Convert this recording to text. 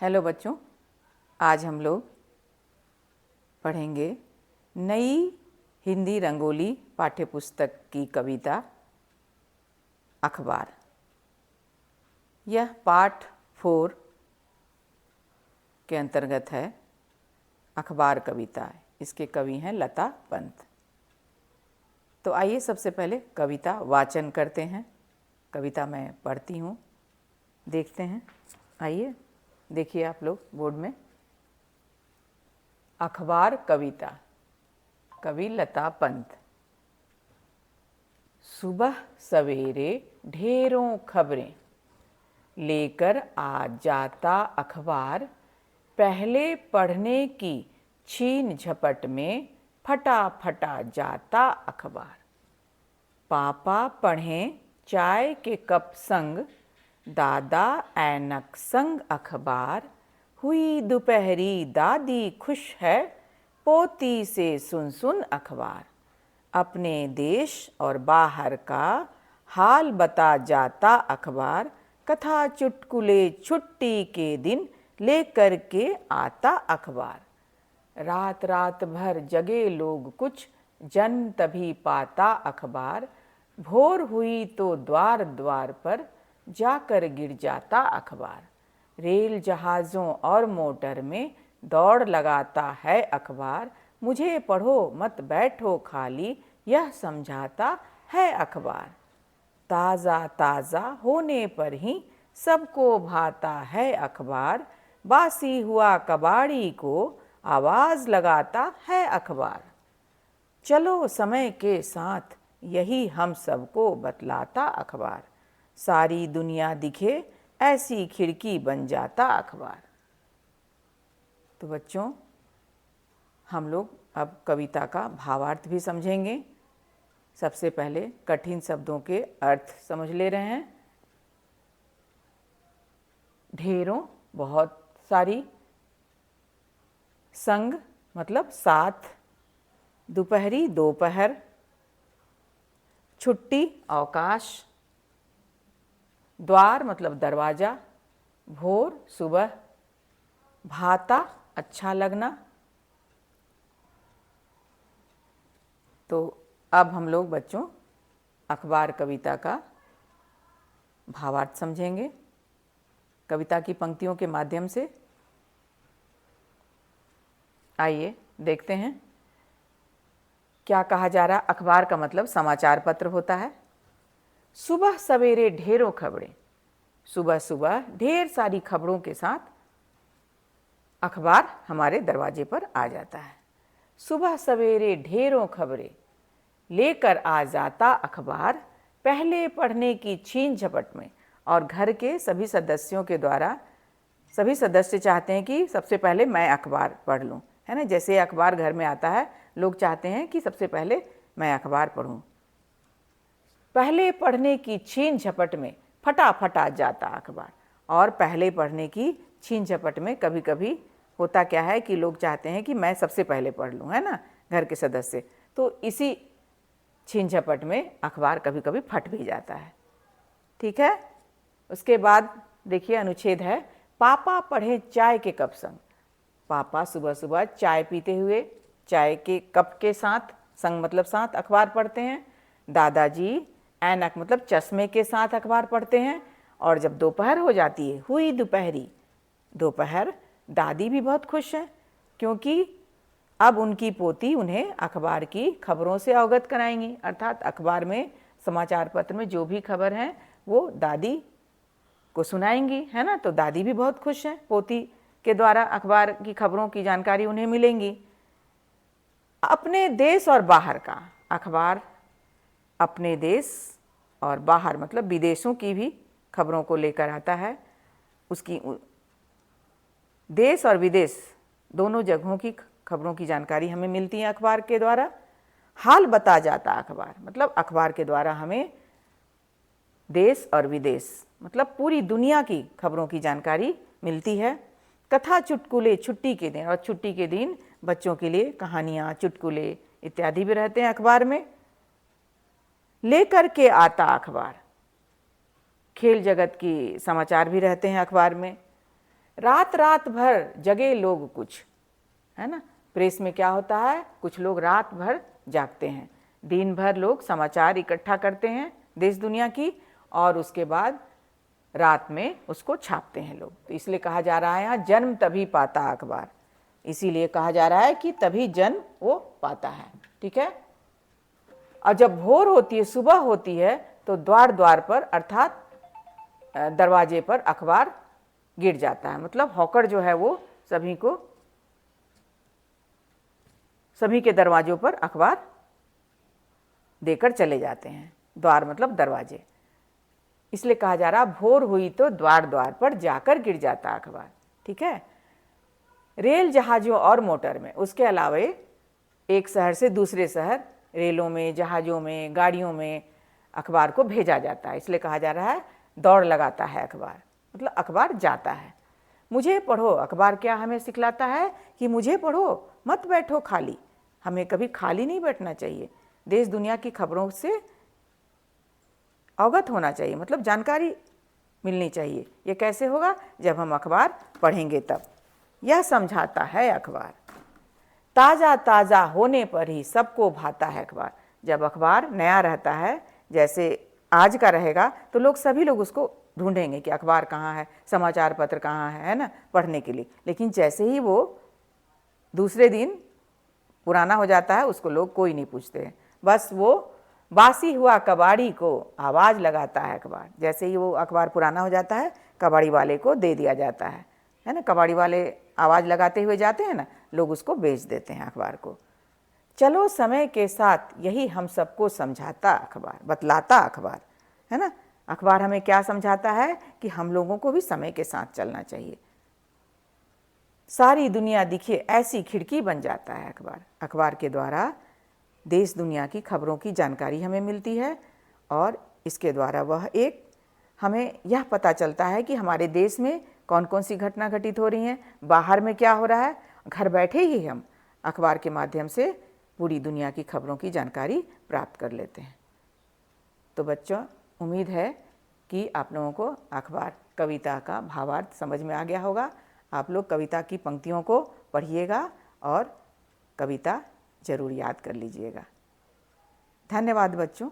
Hello बच्चों, आज हम लोग पढ़ेंगे नई हिंदी रंगोली पाठ्यपुस्तक की कविता अखबार। यह पाठ 4 के अंतर्गत है। अखबार कविता, इसके कवि हैं लता पंत। तो आइए सबसे पहले कविता वाचन करते हैं। कविता मैं पढ़ती हूँ, देखते हैं। आइए देखिए आप लोग बोर्ड में। अखबार कविता, कवि लता पंत। सुबह सवेरे ढेरों खबरें लेकर आ जाता अखबार, पहले पढ़ने की छीन झपट में फटा फटा जाता अखबार। पापा पढ़ें चाय के कप संग, दादा ऐनक संग अखबार। हुई दोपहरी दादी खुश है, पोती से सुन सुन अखबार। अपने देश और बाहर का हाल बता जाता अखबार। कथा चुटकुले छुट्टी के दिन लेकर के आता अखबार। रात रात भर जगे लोग कुछ जन तभी पाता अखबार। भोर हुई तो द्वार द्वार पर जाकर गिर जाता अखबार। रेल जहाज़ों और मोटर में दौड़ लगाता है अखबार। मुझे पढ़ो मत बैठो खाली, यह समझाता है अखबार। ताज़ा ताज़ा होने पर ही सबको भाता है अखबार। बासी हुआ कबाड़ी को आवाज़ लगाता है अखबार। चलो समय के साथ यही हम सबको बतलाता अखबार। सारी दुनिया दिखे ऐसी खिड़की बन जाता अखबार। तो बच्चों, हम लोग अब कविता का भावार्थ भी समझेंगे। सबसे पहले कठिन शब्दों के अर्थ समझ ले रहे हैं। ढेरों बहुत सारी, संग मतलब साथ, दोपहरी दोपहर, छुट्टी अवकाश, द्वार मतलब दरवाज़ा, भोर सुबह, भाता अच्छा लगना। तो अब हम लोग बच्चों अखबार कविता का भावार्थ समझेंगे कविता की पंक्तियों के माध्यम से। आइए देखते हैं क्या कहा जा रहा। अखबार का मतलब समाचार पत्र होता है। सुबह सवेरे ढेरों खबरें, सुबह सुबह ढेर सारी खबरों के साथ अखबार हमारे दरवाजे पर आ जाता है। सुबह सवेरे ढेरों खबरें लेकर आ जाता अखबार, पहले पढ़ने की छीन झपट में। और घर के सभी सदस्यों के द्वारा, सभी सदस्य चाहते हैं कि सबसे पहले मैं अखबार पढ़ लूँ, है ना। जैसे अखबार घर में आता है, लोग चाहते हैं कि सबसे पहले मैं अखबार पढ़ूँ। पहले पढ़ने की छीन झपट में फटा फटा जाता अखबार। और पहले पढ़ने की छीन झपट में कभी कभी होता क्या है कि लोग चाहते हैं कि मैं सबसे पहले पढ़ लूँ, है ना, घर के सदस्य। तो इसी छीन झपट में अखबार कभी कभी फट भी जाता है। ठीक है। उसके बाद देखिए अनुच्छेद है, पापा पढ़े चाय के कप संग। पापा सुबह सुबह चाय पीते हुए, चाय के कप के साथ, संग मतलब साथ, अखबार पढ़ते हैं। दादाजी ऐनक मतलब चश्मे के साथ अखबार पढ़ते हैं। और जब दोपहर हो जाती है, हुई दोपहरी, दोपहर, दादी भी बहुत खुश हैं क्योंकि अब उनकी पोती उन्हें अखबार की खबरों से अवगत कराएंगी। अर्थात अखबार में, समाचार पत्र में जो भी खबर है वो दादी को सुनाएंगी, है ना। तो दादी भी बहुत खुश हैं, पोती के द्वारा अखबार की खबरों की जानकारी उन्हें मिलेंगी। अपने देश और बाहर का अखबार, अपने देश और बाहर मतलब विदेशों की भी खबरों को लेकर आता है। उसकी देश और विदेश दोनों जगहों की खबरों की जानकारी हमें मिलती है अखबार के द्वारा। हाल बता जाता अखबार मतलब अखबार के द्वारा हमें देश और विदेश मतलब पूरी दुनिया की खबरों की जानकारी मिलती है। कथा चुटकुले छुट्टी के दिन, और छुट्टी के दिन बच्चों के लिए कहानियाँ, चुटकुले इत्यादि भी रहते हैं अखबार में। लेकर के आता अखबार, खेल जगत की समाचार भी रहते हैं अखबार में। रात रात भर जगे लोग कुछ, है ना। प्रेस में क्या होता है, कुछ लोग रात भर जागते हैं, दिन भर लोग समाचार इकट्ठा करते हैं देश दुनिया की, और उसके बाद रात में उसको छापते हैं लोग। तो इसलिए कहा जा रहा है यहाँ जन्म तभी पाता अखबार, इसीलिए कहा जा रहा है कि तभी जन्म वो पाता है, ठीक है। और जब भोर होती है, सुबह होती है, तो द्वार द्वार पर अर्थात दरवाजे पर अखबार गिर जाता है। मतलब हॉकर जो है वो सभी के दरवाजों पर अखबार देकर चले जाते हैं। द्वार मतलब दरवाजे, इसलिए कहा जा रहा भोर हुई तो द्वार द्वार पर जाकर गिर जाता अखबार, ठीक है। रेल, जहाज़ों और मोटर में, उसके अलावा एक शहर से दूसरे शहर रेलों में, जहाज़ों में, गाड़ियों में अखबार को भेजा जाता है। इसलिए कहा जा रहा है दौड़ लगाता है अखबार, मतलब अखबार जाता है। मुझे पढ़ो, अखबार क्या हमें सिखलाता है कि मुझे पढ़ो, मत बैठो खाली। हमें कभी खाली नहीं बैठना चाहिए, देश दुनिया की खबरों से अवगत होना चाहिए, मतलब जानकारी मिलनी चाहिए। ये कैसे होगा, जब हम अखबार पढ़ेंगे तब। यह समझाता है अखबार, ताज़ा ताज़ा होने पर ही सबको भाता है अखबार। जब अखबार नया रहता है, जैसे आज का रहेगा, तो सभी लोग उसको ढूंढेंगे कि अखबार कहाँ है, समाचार पत्र कहाँ है ना, पढ़ने के लिए। लेकिन जैसे ही वो दूसरे दिन पुराना हो जाता है, उसको लोग कोई नहीं पूछते हैं। बस वो बासी हुआ कबाड़ी को आवाज़ लगाता है अखबार। जैसे ही वो अखबार पुराना हो जाता है, कबाड़ी वाले को दे दिया जाता है ना। कबाड़ी वाले आवाज़ लगाते हुए जाते हैं ना, लोग उसको बेच देते हैं अखबार को। चलो समय के साथ यही हम सबको समझाता अखबार, बतलाता अखबार, है ना। अखबार हमें क्या समझाता है कि हम लोगों को भी समय के साथ चलना चाहिए। सारी दुनिया दिखे ऐसी खिड़की बन जाता है अखबार। अखबार के द्वारा देश दुनिया की खबरों की जानकारी हमें मिलती है, और इसके द्वारा हमें यह पता चलता है कि हमारे देश में कौन कौन सी घटना घटित हो रही हैं, बाहर में क्या हो रहा है। घर बैठे ही हम अखबार के माध्यम से पूरी दुनिया की खबरों की जानकारी प्राप्त कर लेते हैं। तो बच्चों, उम्मीद है कि आप लोगों को अखबार कविता का भावार्थ समझ में आ गया होगा। आप लोग कविता की पंक्तियों को पढ़िएगा और कविता ज़रूर याद कर लीजिएगा। धन्यवाद बच्चों।